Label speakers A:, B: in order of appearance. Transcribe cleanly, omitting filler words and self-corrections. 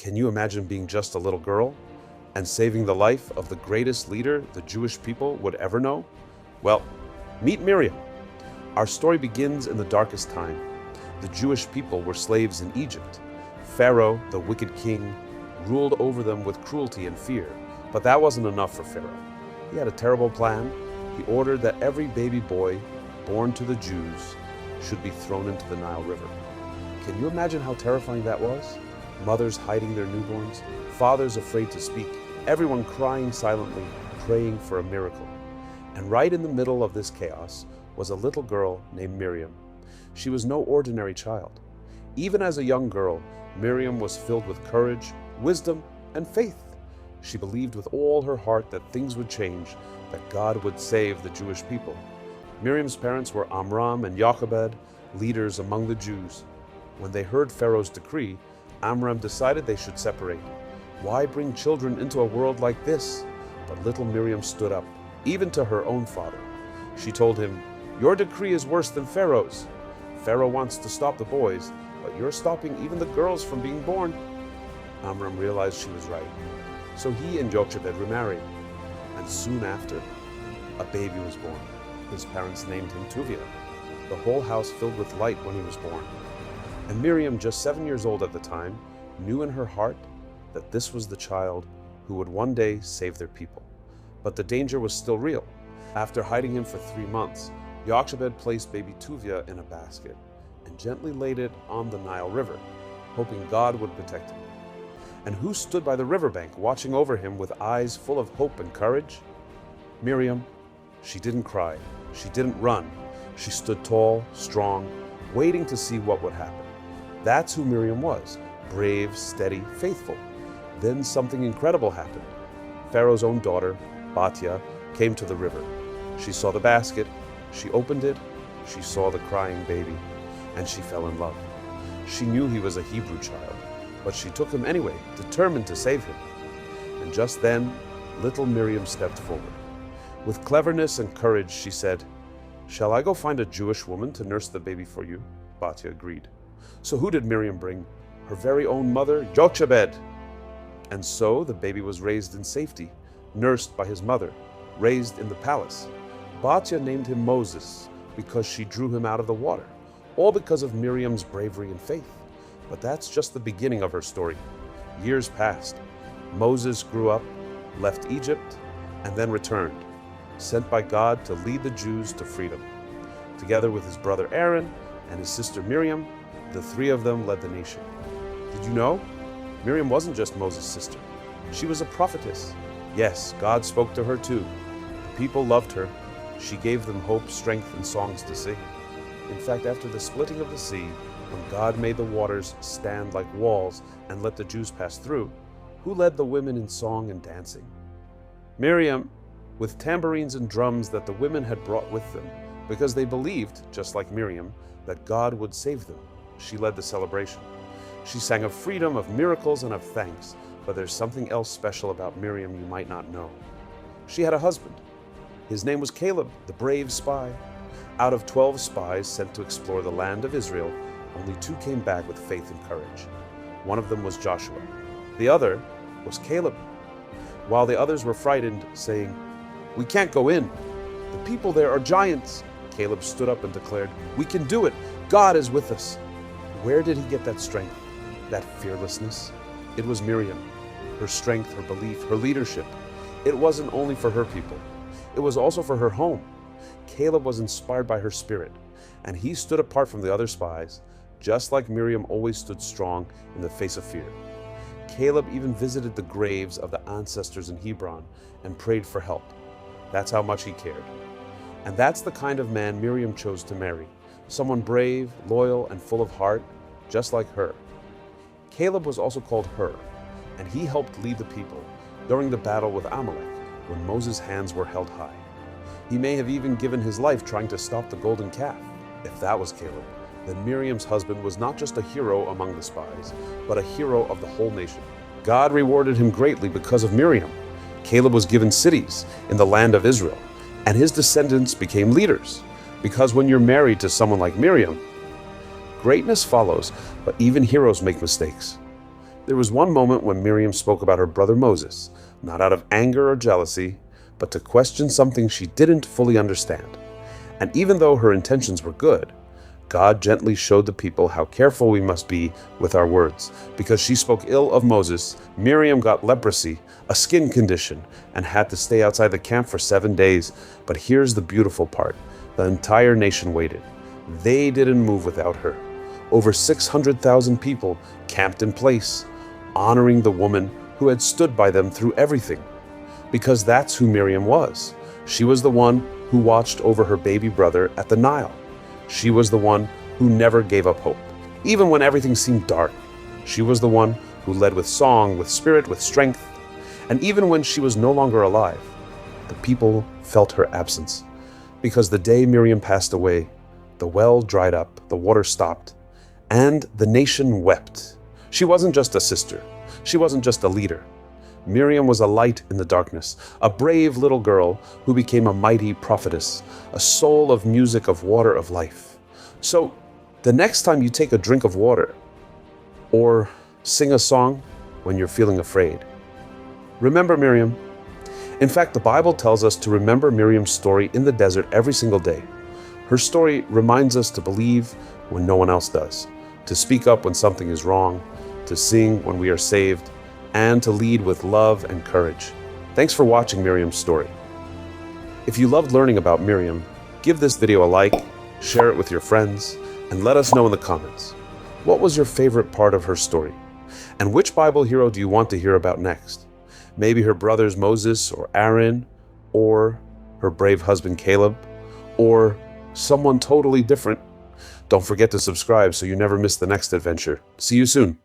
A: Can you imagine being just a little girl and saving the life of the greatest leader the Jewish people would ever know? Well, meet Miriam. Our story begins in the darkest time. The Jewish people were slaves in Egypt. Pharaoh, the wicked king, ruled over them with cruelty and fear. But that wasn't enough for Pharaoh. He had a terrible plan. He ordered that every baby boy born to the Jews should be thrown into the Nile River. Can you imagine how terrifying that was? Mothers hiding their newborns, fathers afraid to speak, everyone crying silently, praying for a miracle. And right in the middle of this chaos was a little girl named Miriam. She was no ordinary child. Even as a young girl, Miriam was filled with courage, wisdom, and faith. She believed with all her heart that things would change, that God would save the Jewish people. Miriam's parents were Amram and Jochebed, leaders among the Jews. When they heard Pharaoh's decree, Amram decided they should separate. Why bring children into a world like this? But little Miriam stood up, even to her own father. She told him, "Your decree is worse than Pharaoh's. Pharaoh wants to stop the boys, but you're stopping even the girls from being born." Amram realized she was right. So he and Jochebed remarried. And soon after, a baby was born. His parents named him Tuvia. The whole house filled with light when he was born. And Miriam, just 7 years old at the time, knew in her heart that this was the child who would one day save their people. But the danger was still real. After hiding him for 3 months, Jochebed placed baby Tuvia in a basket and gently laid it on the Nile River, hoping God would protect him. And who stood by the riverbank watching over him with eyes full of hope and courage? Miriam. She didn't cry. She didn't run. She stood tall, strong, waiting to see what would happen. That's who Miriam was, brave, steady, faithful. Then something incredible happened. Pharaoh's own daughter, Batya, came to the river. She saw the basket, she opened it, she saw the crying baby, and she fell in love. She knew he was a Hebrew child, but she took him anyway, determined to save him. And just then, little Miriam stepped forward. With cleverness and courage, she said, "Shall I go find a Jewish woman to nurse the baby for you?" Batya agreed. So who did Miriam bring? Her very own mother, Jochebed. And so the baby was raised in safety, nursed by his mother, raised in the palace. Batya named him Moses because she drew him out of the water, all because of Miriam's bravery and faith. But that's just the beginning of her story. Years passed. Moses grew up, left Egypt, and then returned, sent by God to lead the Jews to freedom. Together with his brother Aaron and his sister Miriam, the three of them led the nation. Did you know? Miriam wasn't just Moses' sister. She was a prophetess. Yes, God spoke to her too. The people loved her. She gave them hope, strength, and songs to sing. In fact, after the splitting of the sea, when God made the waters stand like walls and let the Jews pass through, who led the women in song and dancing? Miriam, with tambourines and drums that the women had brought with them, because they believed, just like Miriam, that God would save them. She led the celebration. She sang of freedom, of miracles, and of thanks. But there's something else special about Miriam you might not know. She had a husband. His name was Caleb, the brave spy. Out of 12 spies sent to explore the land of Israel, only 2 came back with faith and courage. One of them was Joshua. The other was Caleb. While the others were frightened, saying, "We can't go in. The people there are giants," Caleb stood up and declared, "We can do it. God is with us." Where did he get that strength, that fearlessness? It was Miriam. Her strength, her belief, her leadership. It wasn't only for her people. It was also for her home. Caleb was inspired by her spirit, and he stood apart from the other spies, just like Miriam always stood strong in the face of fear. Caleb even visited the graves of the ancestors in Hebron and prayed for help. That's how much he cared. And that's the kind of man Miriam chose to marry. Someone brave, loyal, and full of heart, just like her. Caleb was also called Hur, and he helped lead the people during the battle with Amalek when Moses' hands were held high. He may have even given his life trying to stop the golden calf. If that was Caleb, then Miriam's husband was not just a hero among the spies, but a hero of the whole nation. God rewarded him greatly because of Miriam. Caleb was given cities in the land of Israel, and his descendants became leaders. Because when you're married to someone like Miriam, greatness follows, but even heroes make mistakes. There was one moment when Miriam spoke about her brother Moses, not out of anger or jealousy, but to question something she didn't fully understand. And even though her intentions were good, God gently showed the people how careful we must be with our words. Because she spoke ill of Moses, Miriam got leprosy, a skin condition, and had to stay outside the camp for 7 days. But here's the beautiful part. The entire nation waited. They didn't move without her. Over 600,000 people camped in place, honoring the woman who had stood by them through everything. Because that's who Miriam was. She was the one who watched over her baby brother at the Nile. She was the one who never gave up hope. Even when everything seemed dark, she was the one who led with song, with spirit, with strength. And even when she was no longer alive, the people felt her absence. Because the day Miriam passed away, the well dried up, the water stopped, and the nation wept. She wasn't just a sister. She wasn't just a leader. Miriam was a light in the darkness, a brave little girl who became a mighty prophetess, a soul of music, of water, of life. So, the next time you take a drink of water, or sing a song when you're feeling afraid, remember Miriam. In fact, the Bible tells us to remember Miriam's story in the desert every single day. Her story reminds us to believe when no one else does, to speak up when something is wrong, to sing when we are saved, and to lead with love and courage. Thanks for watching Miriam's story. If you loved learning about Miriam, give this video a like, share it with your friends, and let us know in the comments. What was your favorite part of her story? And which Bible hero do you want to hear about next? Maybe her brothers Moses or Aaron, or her brave husband Caleb, or someone totally different. Don't forget to subscribe so you never miss the next adventure. See you soon.